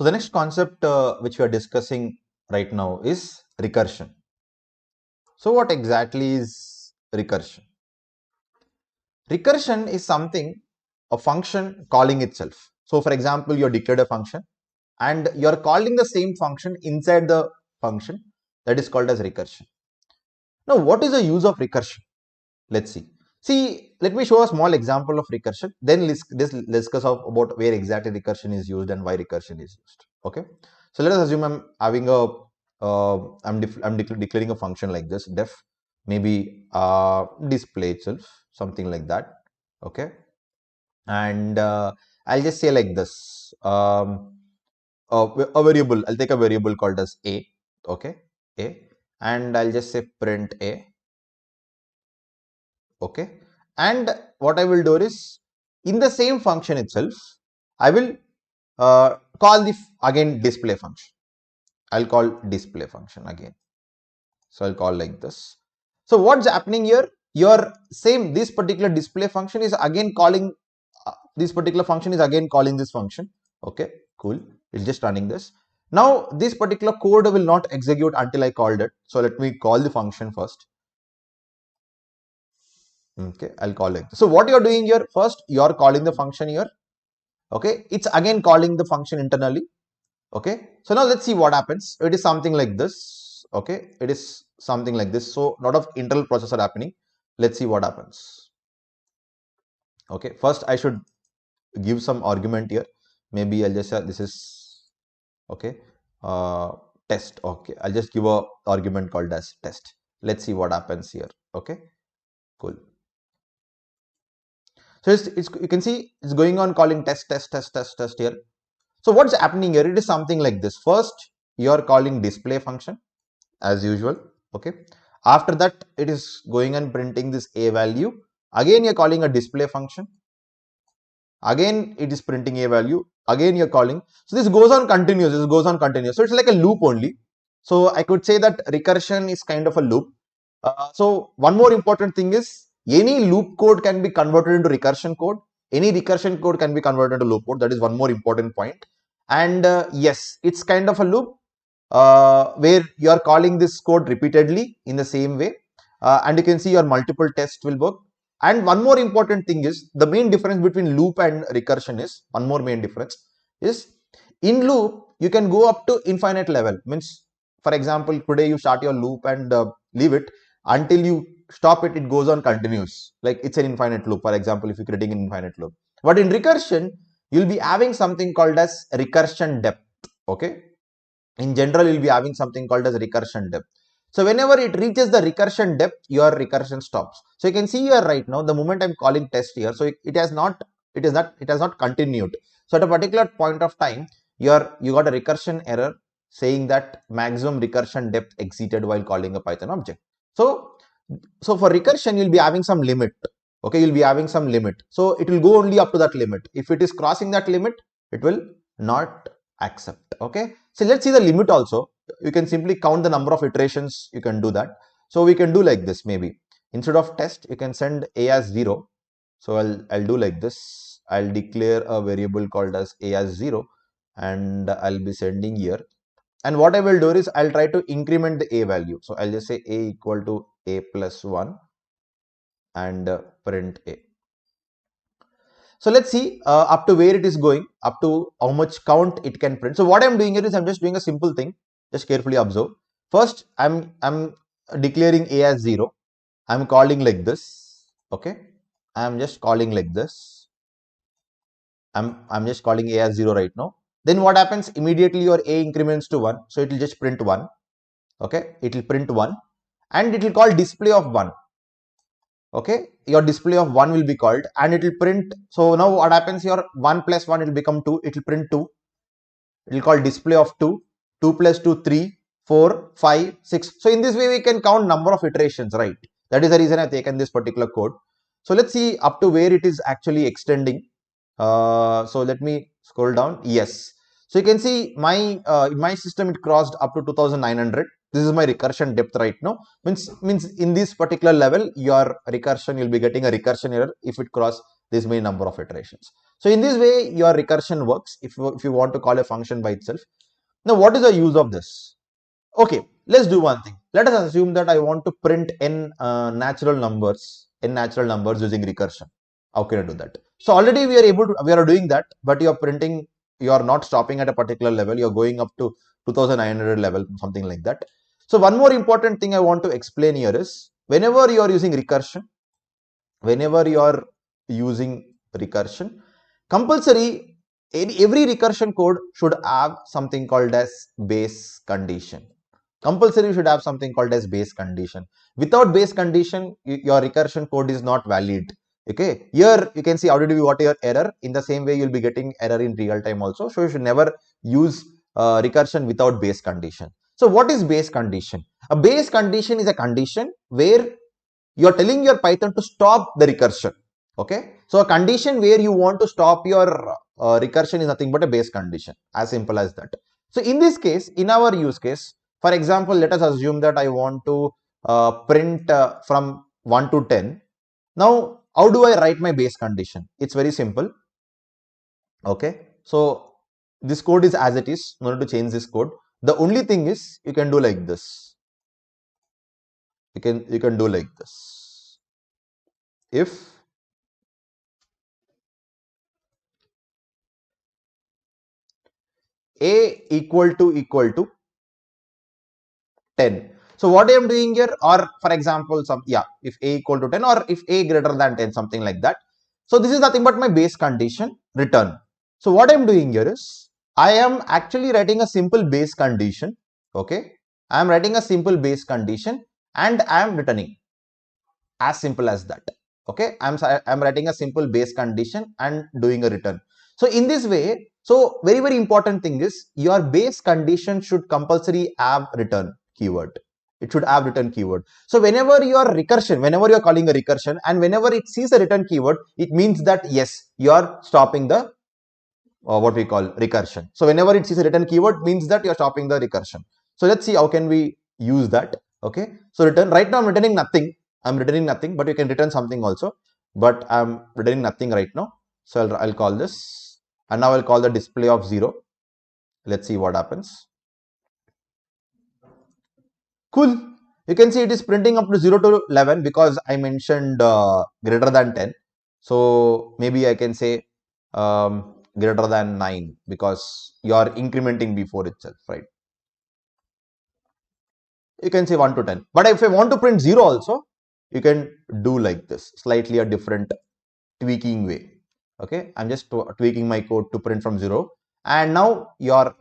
So the next concept which we are discussing right now is recursion. So what exactly is recursion? Recursion is something, a function calling itself. So for example, you declared a function and you are calling the same function inside the function, that is called as recursion. Now what is the use of recursion? Let's see. Let me show a small example of recursion. Then let's discuss about where exactly recursion is used and why recursion is used. Okay. So let us assume I'm having a declaring a function like this, def maybe display itself, something like that. Okay. And I'll just say like this. A variable. I'll take a variable called as a. Okay. A. And I'll just say print a. Okay. And what I will do is, in the same function itself, I will call the again display function. I'll call display function again. So I'll call like this. So what's happening here? This particular display function is again calling this particular function is again calling this function. Okay, cool. It's just running this. Now this particular code will not execute until I called it. So let me call the function first. Okay, I'll call it. So what you're doing here, first you're calling the function here. Okay, it's again calling the function internally. Okay, so now let's see what happens. It is something like this. Okay, it is something like this. So a lot of internal process are happening. Let's see what happens. Okay, first I should give some argument here. Maybe I'll just say this is okay. Test. Okay, I'll just give a argument called as test. Let's see what happens here. Okay, cool. So you can see it's going on calling test here. So what's happening here? It is something like this. First, you are calling display function as usual. Okay. After that, it is going and printing this a value. Again, you're calling a display function. Again, it is printing a value. Again, you're calling. So this goes on continuous. This goes on continuous. So it's like a loop only. So I could say that recursion is kind of a loop. So one more important thing is, any loop code can be converted into recursion code. Any recursion code can be converted into loop code. That is one more important point. And yes, it's kind of a loop where you are calling this code repeatedly in the same way. And you can see your multiple tests will work. And one more important thing is, the main difference between loop and recursion is, one more main difference is, in loop, you can go up to infinite level. Means, for example, today you start your loop and leave it until you stop it, it goes on continuous. Like it's an infinite loop. For example, if you're creating an infinite loop. But in recursion, you'll be having something called as recursion depth. Okay. In general, you'll be having something called as recursion depth. So whenever it reaches the recursion depth, your recursion stops. So you can see here right now, the moment I'm calling test here, so it has not continued. So at a particular point of time, you got a recursion error saying that maximum recursion depth exceeded while calling a Python object. So for recursion, you'll be having some limit. Okay, you'll be having some limit. So it will go only up to that limit. If it is crossing that limit, it will not accept. Okay, so let's see the limit also. You can simply count the number of iterations. You can do that. So we can do like this. Maybe instead of test, you can send a as 0. So I'll do like this. I'll declare a variable called as a as 0, and I'll be sending here. And what I will do is, I'll try to increment the a value. So I'll just say a equal to a plus 1 and print a. So let's see up to where it is going, up to how much count it can print. So what I'm doing here is, I'm just doing a simple thing. Just carefully observe. First, I'm declaring a as 0. I'm calling like this. Okay. I'm just calling like this. I'm just calling a as 0 right now. Then what happens? Immediately your a increments to 1. So it will just print 1. Okay. It will print 1. And it will call display of 1. Okay, your display of 1 will be called, and it will print. So now what happens here? 1 plus 1 will become 2. It will print 2. It will call display of 2. 2 plus 2, 3, 4, 5, 6. So in this way, we can count number of iterations, right? That is the reason I've taken this particular code. So let's see up to where it is actually extending. So let me scroll down. Yes. So you can see in my system, it crossed up to 2900. This is my recursion depth right now. Means in this particular level, your recursion, you'll be getting a recursion error if it cross this many number of iterations. So in this way, your recursion works if you want to call a function by itself. Now, what is the use of this? Okay, let's do one thing. Let us assume that I want to print n natural numbers using recursion. How can I do that? So already we are doing that, but you're printing, you are not stopping at a particular level. You're going up to 2900 level, something like that. So one more important thing I want to explain here is whenever you are using recursion, compulsory, every recursion code should have something called as base condition. Compulsory should have something called as base condition. Without base condition, your recursion code is not valid. Okay, here you can see already we got your error. In the same way, you'll be getting error in real time also. So you should never use recursion without base condition. So what is base condition? A base condition is a condition where you are telling your Python to stop the recursion. Okay, so a condition where you want to stop your recursion is nothing but a base condition, as simple as that. So in this case, in our use case, for example, let us assume that I want to print from 1 to 10. Now, how do I write my base condition? It's very simple. Okay, so this code is as it is. No need to change this code. The only thing is you can do like this. You can do like this. If a equal to 10. So what I am doing here, or for example, if a equal to 10 or if a greater than 10, something like that. So this is nothing but my base condition return. So what I am doing here is I am actually writing a simple base condition. Okay, I am writing a simple base condition and I am returning. As simple as that. Okay, I'm writing a simple base condition and doing a return. So in this way, so very important thing is your base condition should compulsory have return keyword. It should have return keyword. So whenever you are calling a recursion and whenever it sees a return keyword, it means that yes, you are stopping the what we call recursion. So whenever it sees a return keyword, means that you are stopping the recursion. So let's see how can we use that. Okay, so return, right now I'm returning nothing, but you can return something also, but I'm returning nothing right now. So I'll call this, and now I'll call the display of 0. Let's see what happens. Cool, you can see it is printing up to 0 to 11 because I mentioned greater than 10. So maybe I can say greater than 9 because you are incrementing before itself, right? You can say 1 to 10. But if I want to print 0 also, you can do like this, slightly a different tweaking way. Okay, I'm just tweaking my code to print from 0. And now your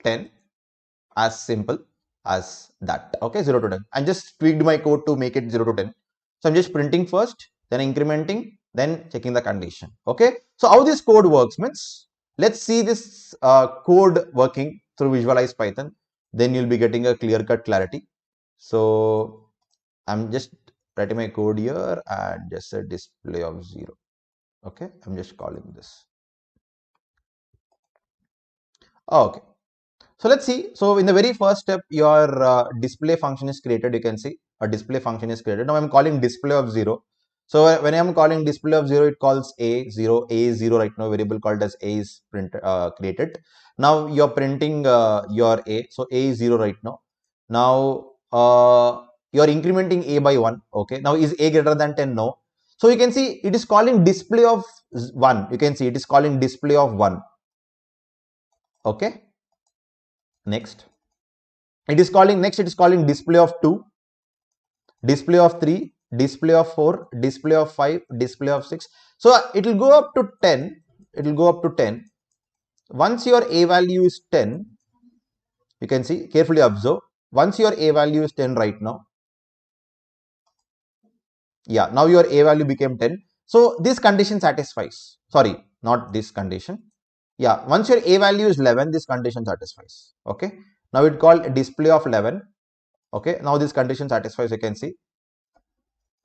10, as simple as that. Okay, 0 to 10. I just tweaked my code to make it 0 to 10. So I'm just printing first, then incrementing, then checking the condition. Okay, so how this code works means, let's see this code working through Visualize Python. Then you'll be getting a clear-cut clarity. So I'm just writing my code here and just a display of 0. Okay, I'm just calling this. Okay, so let's see. So in the very first step, your display function is created. You can see a display function is created. Now I'm calling display of 0. So when I'm calling display of 0, it calls a0. A is 0 right now. Variable called as a is created. Now you're printing your a. So a is 0 right now. Now you're incrementing a by 1. Okay. Now is a greater than 10? No. So you can see it is calling display of 1. You can see it is calling display of 1. Okay. Next. It is calling display of 2, display of 3, display of 4, display of 5, display of 6. So it will go up to 10. It will go up to 10. Once your a value is 10, you can see, carefully observe. Once your a value is 10 right now. Yeah, now your a value became 10. So this condition satisfies. Sorry, not this condition. Yeah, once your a value is 11, this condition satisfies. Okay. Now it called display of 11. Okay, now this condition satisfies, you can see,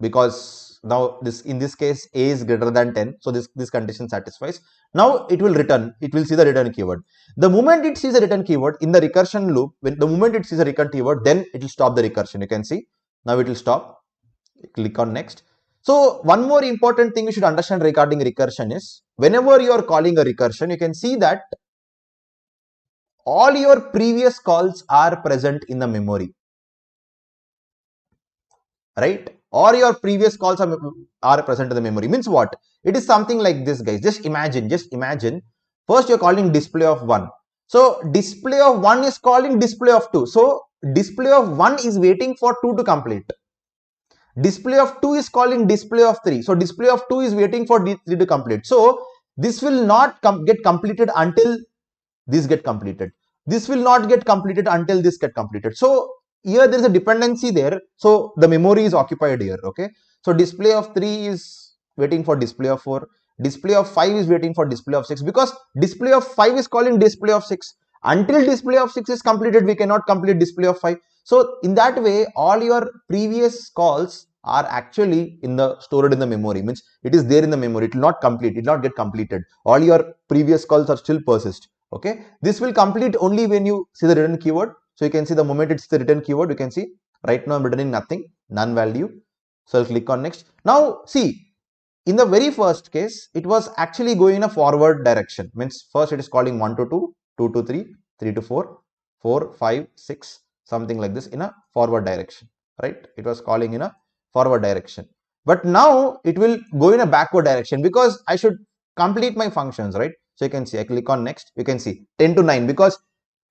because now in this case a is greater than 10, so this condition satisfies. Now it will see the return keyword. The moment it sees a return keyword in the recursion loop, the moment it sees a return keyword, then it will stop the recursion. You can see now it will stop. Click on next. So one more important thing you should understand regarding recursion is, whenever you are calling a recursion, you can see that all your previous calls are present in the memory, right? Or your previous calls are present in the memory. Means what? It is something like this, guys. Just imagine. First, you're calling display of 1. So display of 1 is calling display of 2. So display of 1 is waiting for 2 to complete. Display of 2 is calling display of 3. So display of 2 is waiting for 3 to complete. So this will not get completed until this get completed. This will not get completed until this get completed. So here there is a dependency there. So the memory is occupied here. Okay. So display of 3 is waiting for display of 4. Display of 5 is waiting for display of 6, because display of 5 is calling display of 6. Until display of 6 is completed, we cannot complete display of 5. So in that way, all your previous calls are actually stored in the memory. Means it is there in the memory. It will not complete. It will not get completed. All your previous calls are still persist. Okay. This will complete only when you see the return keyword. So you can see the moment it's the return keyword, you can see right now I'm returning nothing, none value. So I'll click on next. Now see, in the very first case, it was actually going in a forward direction. Means first it is calling 1 to 2, 2 to 3, 3 to 4, 4, 5, 6, something like this in a forward direction, right? It was calling in a forward direction. But now it will go in a backward direction, because I should complete my functions, right? So you can see, I click on next, you can see 10 to 9, because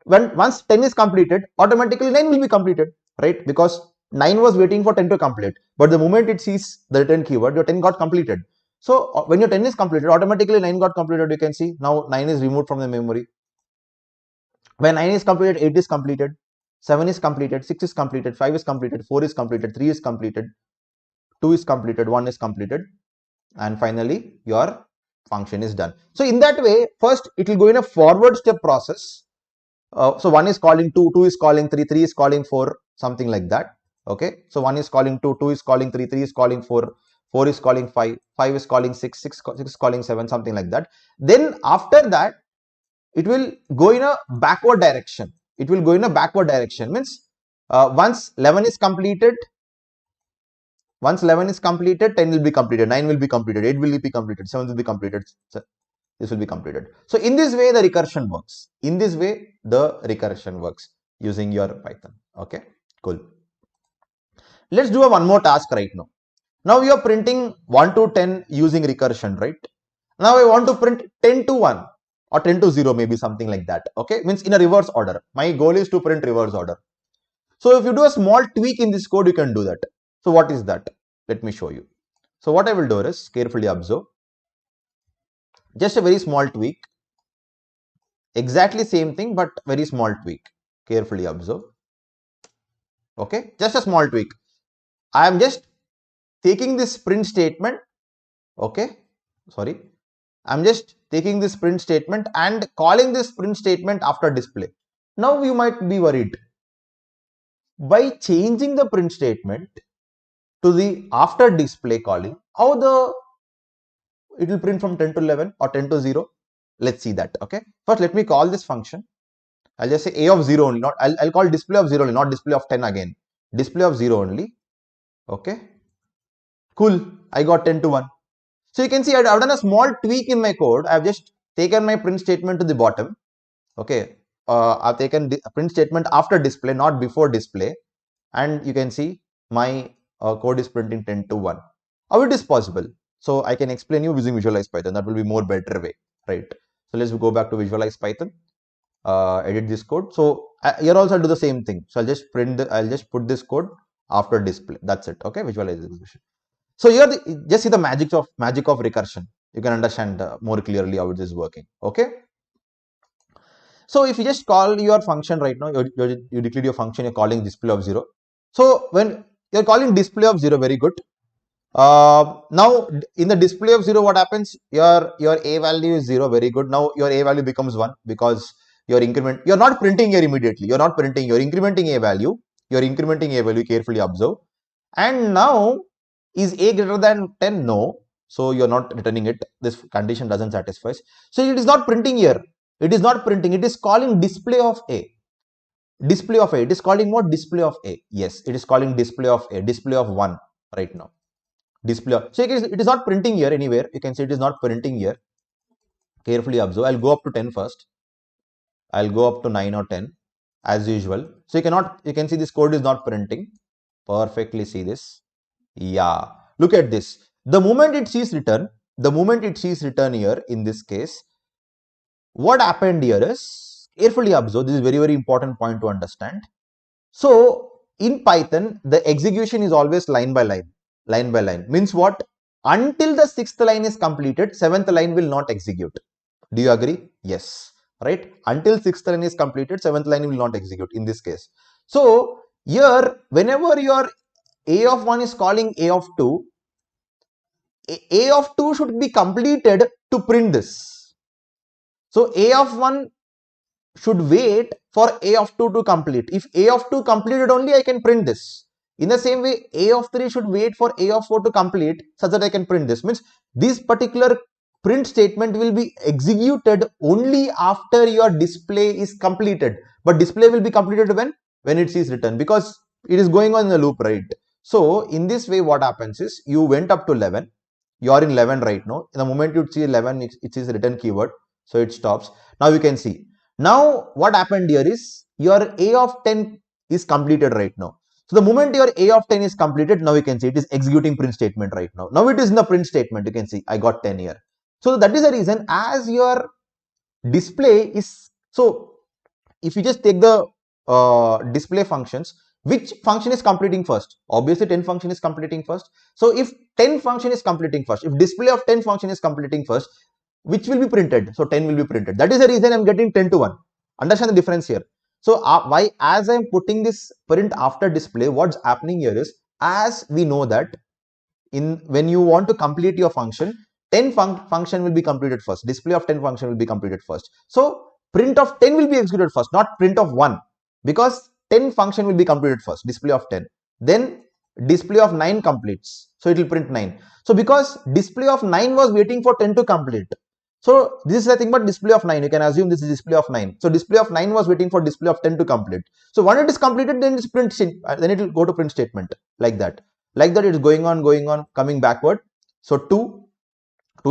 once 10 is completed, automatically 9 will be completed, right? Because 9 was waiting for 10 to complete, but the moment it sees the return keyword, your 10 got completed. So when your 10 is completed, automatically 9 got completed. You can see now 9 is removed from the memory. When 9 is completed, 8 is completed, 7 is completed, 6 is completed, 5 is completed, 4 is completed, 3 is completed, 2 is completed, 1 is completed, and finally your function is done. So in that way, first it will go in a forward step process. So 1 is calling 2, 2 is calling 3, 3 is calling 4, something like that. Okay. So 1 is calling 2, 2 is calling 3, 3 is calling 4, 4 is calling 5, 5 is calling 6, 6 is calling 7, something like that. Then after that, it will go in a backward direction. It will go in a backward direction. Means once 11 is completed, 10 will be completed, 9 will be completed, 8 will be completed, 7 will be completed. So this will be completed. So in this way, the recursion works. Using your Python. Okay, cool. Let's do one more task right now. Now we are printing 1 to 10 using recursion, right? Now I want to print 10 to 1 or 10 to 0, maybe something like that. Okay, means in a reverse order. My goal is to print reverse order. So if you do a small tweak in this code, you can do that. So what is that? Let me show you. So what I will do is carefully observe. Just a very small tweak. Exactly same thing, but very small tweak. Carefully observe. Okay, just a small tweak. I am just taking this print statement. Okay, sorry. I'm just taking this print statement and calling this print statement after display. Now you might be worried. By changing the print statement to the after display calling, how it will print from 10 to 11 or 10 to 0? Let's see that. Okay. First, let me call this function. I'll just say a of 0 only. I'll call display of 0 only, not display of 10 again. Display of 0 only. Okay. Cool. I got 10 to 1. So you can see I've done a small tweak in my code. I've just taken my print statement to the bottom. Okay. I've taken the print statement after display, not before display. And you can see my code is printing 10 to 1. How it is possible? So I can explain you using Visualize Python. That will be more better way, right? So let's go back to Visualize Python. Edit this code. So here also I'll do the same thing. So I'll just put this code after display. That's it. Okay, visualize execution. So here just see the magic of recursion. You can understand more clearly how it is working. Okay. So if you just call your function right now, you declare your function, you're calling display of 0. So when you're calling display of 0, very good. Now in the display of 0, what happens? Your a value is 0, very good. Now your a value becomes 1 because you're not printing here immediately. You're not printing, you're incrementing a value. Carefully observe. And now is a greater than 10? No. So you're not returning it. This condition doesn't satisfy. So it is not printing here. It is not printing. It is calling display of a. Display of a. It is calling what? Display of a. Yes, it is calling display of a. Display of 1 right now. display. So it is not printing here anywhere. You can see it is not printing here. Carefully observe. I'll go up to 10 first. I'll go up to 9 or 10 as usual. So you can see this code is not printing. Perfectly see this. Yeah. Look at this. The moment it sees return here in this case, what happened here is, carefully observe, this is very, very important point to understand. So in Python, the execution is always line by line. Line by line means what? Until the sixth line is completed, seventh line will not execute. Do you agree? Yes. Right? Until sixth line is completed, seventh line will not execute in this case. So here, whenever your A of 1 is calling A of 2, A of 2 should be completed to print this. So A of 1 should wait for A of 2 to complete. If A of 2 completed only, I can print this. In the same way, A of 3 should wait for A of 4 to complete such that I can print this. Means this particular print statement will be executed only after your display is completed. But display will be completed when it sees return, because it is going on in the loop, right? So in this way, what happens is, you went up to 11. You are in 11 right now. In the moment you see 11, it is return keyword. So it stops. Now you can see. Now what happened here is, your A of 10 is completed right now. So the moment your A of 10 is completed, now you can see it is executing print statement right now. Now it is in the print statement. You can see I got 10 here. So that is the reason, as your display is, so if you just take the display functions, which function is completing first? Obviously 10 function is completing first. So if 10 function is completing first, if display of 10 function is completing first, which will be printed? So 10 will be printed. That is the reason I'm getting 10 to 1. Understand the difference here? So why, as I'm putting this print after display, what's happening here is, as we know that when you want to complete your function, 10 function will be completed first. Display of 10 function will be completed first. So print of 10 will be executed first, not print of 1, because 10 function will be completed first, display of 10. Then display of 9 completes. So it will print 9. So because display of 9 was waiting for 10 to complete. So this is nothing but display of 9. You can assume this is display of 9. So display of 9 was waiting for display of 10 to complete. So when it is completed, then it's print, then it will go to print statement like that. Like that, it is going on, coming backward. So 2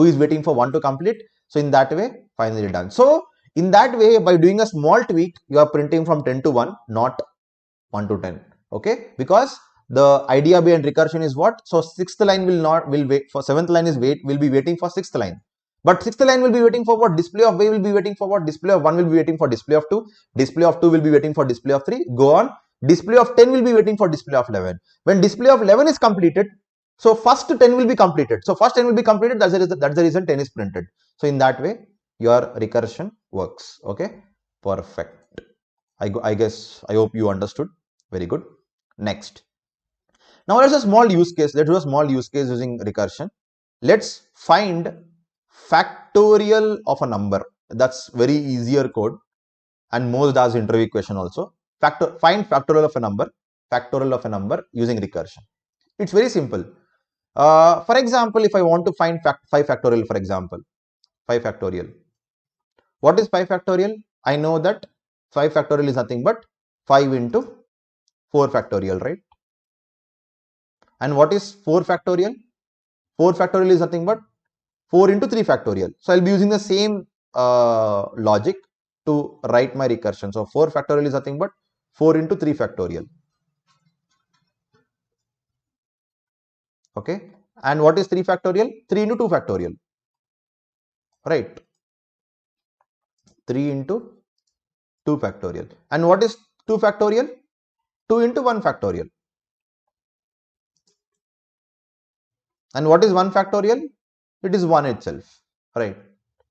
is waiting for 1 to complete. So in that way, finally done. So in that way, by doing a small tweak, you are printing from 10 to 1, not 1 to 10. Okay, because the idea behind recursion is what? So sixth line will wait for seventh line will be waiting for sixth line. But sixth line will be waiting for what? Display of y will be waiting for what? Display of 1 will be waiting for display of 2. Display of 2 will be waiting for display of 3. Go on. Display of 10 will be waiting for display of 11. When display of 11 is completed, so first 10 will be completed. So first 10 will be completed. That's the reason 10 is printed. So in that way, your recursion works. Okay, perfect. I guess, I hope you understood. Very good. Next. Now let's do a small use case. Let's do a small use case using recursion. Let's find factorial of a number. That's very easier code, and most does interview question also. Find factorial of a number using recursion. It's very simple. For example, if I want to find 5 factorial, for example, 5 factorial. What is 5 factorial? I know that 5 factorial is nothing but 5 into 4 factorial, right? And what is 4 factorial? 4 factorial is nothing but 4 into 3 factorial. So I'll be using the same logic to write my recursion. So 4 factorial is nothing but 4 into 3 factorial. Okay. And what is 3 factorial? 3 into 2 factorial. Right. 3 into 2 factorial. And what is 2 factorial? 2 into 1 factorial. And what is 1 factorial? It is 1 itself. Right.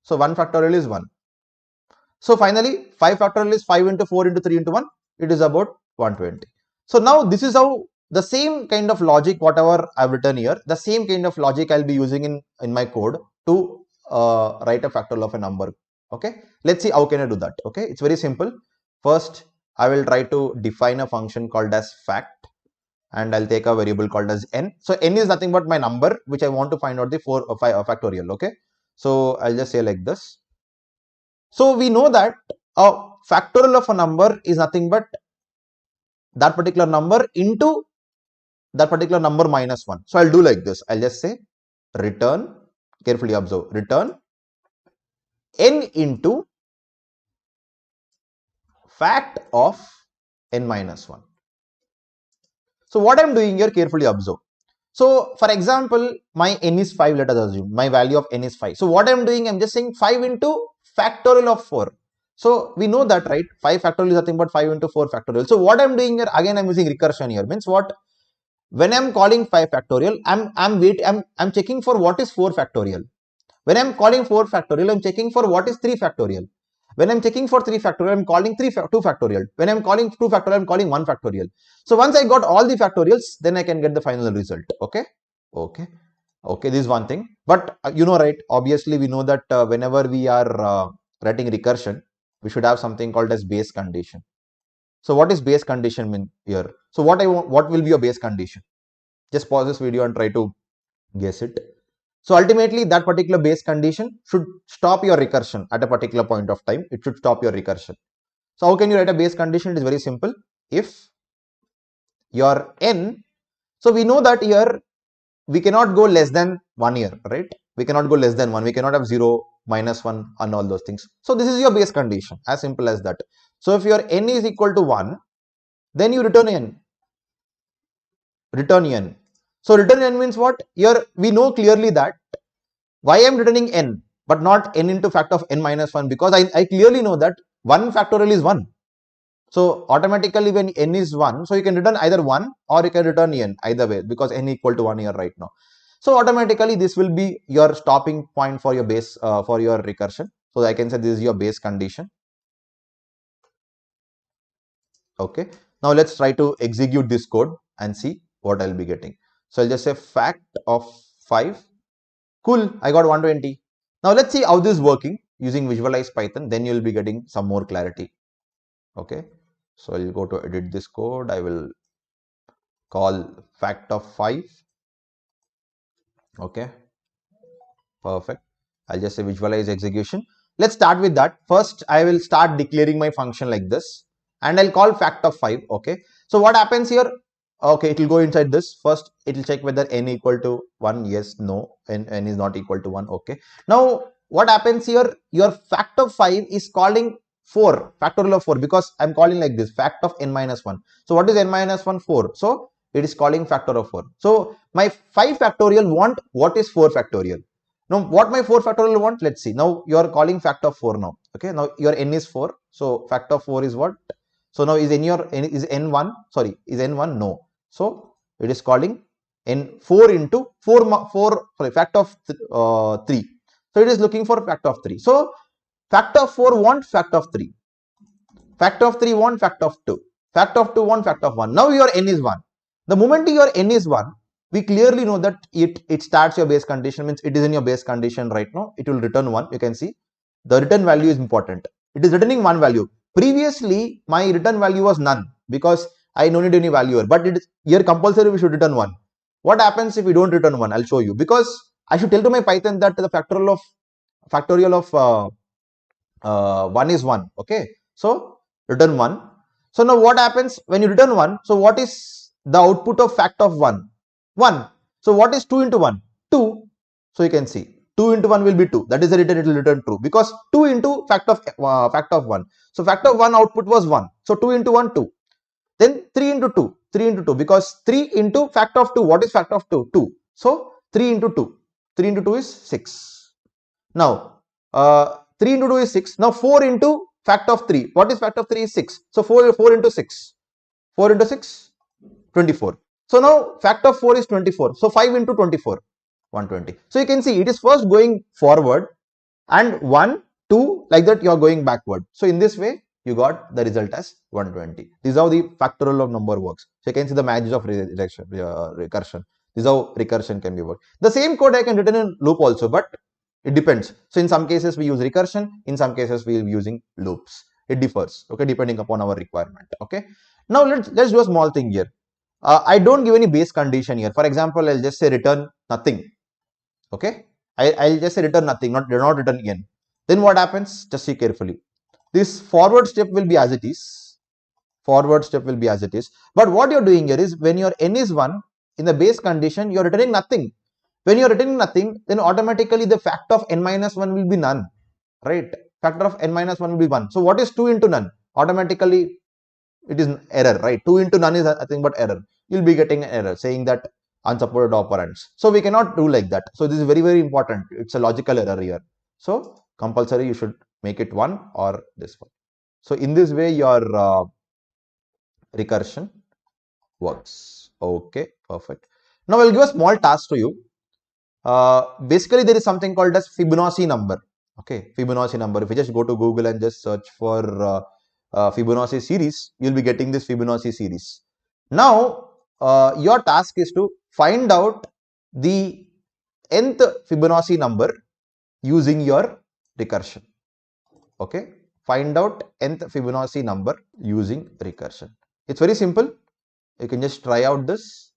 So 1 factorial is 1. So finally, 5 factorial is 5 into 4 into 3 into 1. It is about 120. So now this is how the same kind of logic, whatever I've written here, the same kind of logic I'll be using in my code to write a factorial of a number. Okay. Let's see how can I do that. Okay. It's very simple. First, I will try to define a function called as fact, and I'll take a variable called as n. So n is nothing but my number, which I want to find out the 4 or 5 factorial. Okay. So I'll just say like this. So we know that a factorial of a number is nothing but that particular number into that particular number minus 1. So I'll do like this. I'll just say return, carefully observe, return n into fact of n minus 1. So what I'm doing here, carefully observe. So for example, my n is 5, let us assume my value of n is 5. So what I'm doing, I'm just saying 5 into factorial of 4. So we know that, right? 5 factorial is nothing but 5 into 4 factorial. So what I'm doing here, again, I'm using recursion here. Means what? When I'm calling 5 factorial, I'm checking for what is 4 factorial. When I'm calling 4 factorial, I'm checking for what is 3 factorial. When I'm checking for 3 factorial, I'm calling 2 factorial. When I'm calling 2 factorial, I'm calling 1 factorial. So once I got all the factorials, then I can get the final result. Okay. This is one thing. But you know, right? Obviously, we know that whenever we are writing recursion, we should have something called as base condition. So what is base condition mean here? So what will be your base condition? Just pause this video and try to guess it. So ultimately, that particular base condition should stop your recursion at a particular point of time. It should stop your recursion. So how can you write a base condition? It is very simple. If your n, so we know that here we cannot go less than 1 year, right? We cannot go less than 1. We cannot have 0, -1 and all those things. So this is your base condition, as simple as that. So if your n is equal to 1, then you return n. So return n means what? Here we know clearly that why I am returning n but not n into fact of n minus 1, because I clearly know that 1 factorial is 1. So automatically when n is 1, so you can return either 1 or you can return n, either way, because n equal to 1 here right now. So automatically this will be your stopping point for your base, for your recursion. So I can say this is your base condition. Okay. Now let's try to execute this code and see what I'll be getting. So I'll just say fact of 5. Cool, I got 120. Now let's see how this is working using visualize Python. Then you'll be getting some more clarity. Okay. So I'll go to edit this code. I will call fact of 5. Okay. Perfect. I'll just say visualize execution. Let's start with that. First, I will start declaring my function like this and I'll call fact of 5. Okay. So what happens here? Okay, it will go inside this. First, it will check whether n equal to 1. Yes, no, n is not equal to 1. Okay. Now, what happens here? Your fact of 5 is calling 4, factorial of 4, because I'm calling like this, fact of n minus 1. So what is n minus 1? 4. So it is calling factor of 4. So my 5 factorial want what is 4 factorial. Now, what my 4 factorial want? Let's see. Now, you are calling factor of 4 now. Okay. Now, your n is 4. So factor of 4 is what? So now is n1? Sorry, is n1? No. So it is calling n 4 into 4, sorry, factor of 3. So it is looking for factor of 3. So factor of 4 want factor of 3. Factor of 3 want factor of 2. Factor of 2 want factor of 1. Now your n is 1. The moment your n is 1, we clearly know that it starts your base condition, means it is in your base condition right now. It will return 1. You can see the return value is important. It is returning 1 value. Previously, my return value was none because I don't need any value here, but it is here compulsory we should return 1. What happens if we don't return 1? I'll show you, because I should tell to my Python that the factorial of 1 is 1. Okay, so return 1. So now what happens when you return 1? So what is the output of fact of 1? 1. So what is 2 into 1? 2. So you can see 2 into 1 will be 2. That is the return, it will return true, because 2 into fact of 1. So fact of 1 output was 1. So 2 into 1, 2. Then 3 into 2, 3 into 2, because 3 into factor of 2, what is factor of 2? 2. So 3 into 2, 3 into 2 is 6. Now 3 into 2 is 6. Now 4 into factor of 3, what is factor of 3 is 6. So 4 into 6, 4 into 6, 24. So now factor of 4 is 24. So 5 into 24, 120. So you can see it is first going forward and 1, 2, like that you are going backward. So in this way, you got the result as 120. This is how the factorial of number works. So you can see the magic of recursion. This is how recursion can be worked. The same code I can written in loop also, but it depends. So in some cases we use recursion, in some cases we will be using loops. It differs, okay, depending upon our requirement. Okay. Now let's do a small thing here. I don't give any base condition here. For example, I'll just say return nothing. Okay. I'll just say return nothing, not return n. Then what happens? Just see carefully. This forward step will be as it is. Forward step will be as it is. But what you're doing here is when your n is 1, in the base condition, you're returning nothing. When you're returning nothing, then automatically the factor of n minus 1 will be none, right? Factor of n minus 1 will be 1. So what is 2 into none? Automatically it is error, right? 2 into none is nothing but error. You'll be getting an error saying that unsupported operands. So we cannot do like that. So this is very, very important. It's a logical error here. So compulsory you should make it 1 or this one. So in this way your recursion works. Okay, perfect. Now I'll give a small task to you. Basically there is something called as Fibonacci number. Okay, Fibonacci number. If you just go to Google and just search for Fibonacci series, you'll be getting this Fibonacci series. Now your task is to find out the nth Fibonacci number using your recursion. Okay, find out nth Fibonacci number using recursion. It's very simple. You can just try out this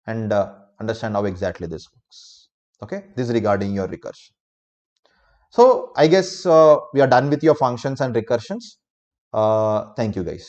and understand how exactly this works. Okay, this is regarding your recursion. So I guess we are done with your functions and recursions. Thank you guys.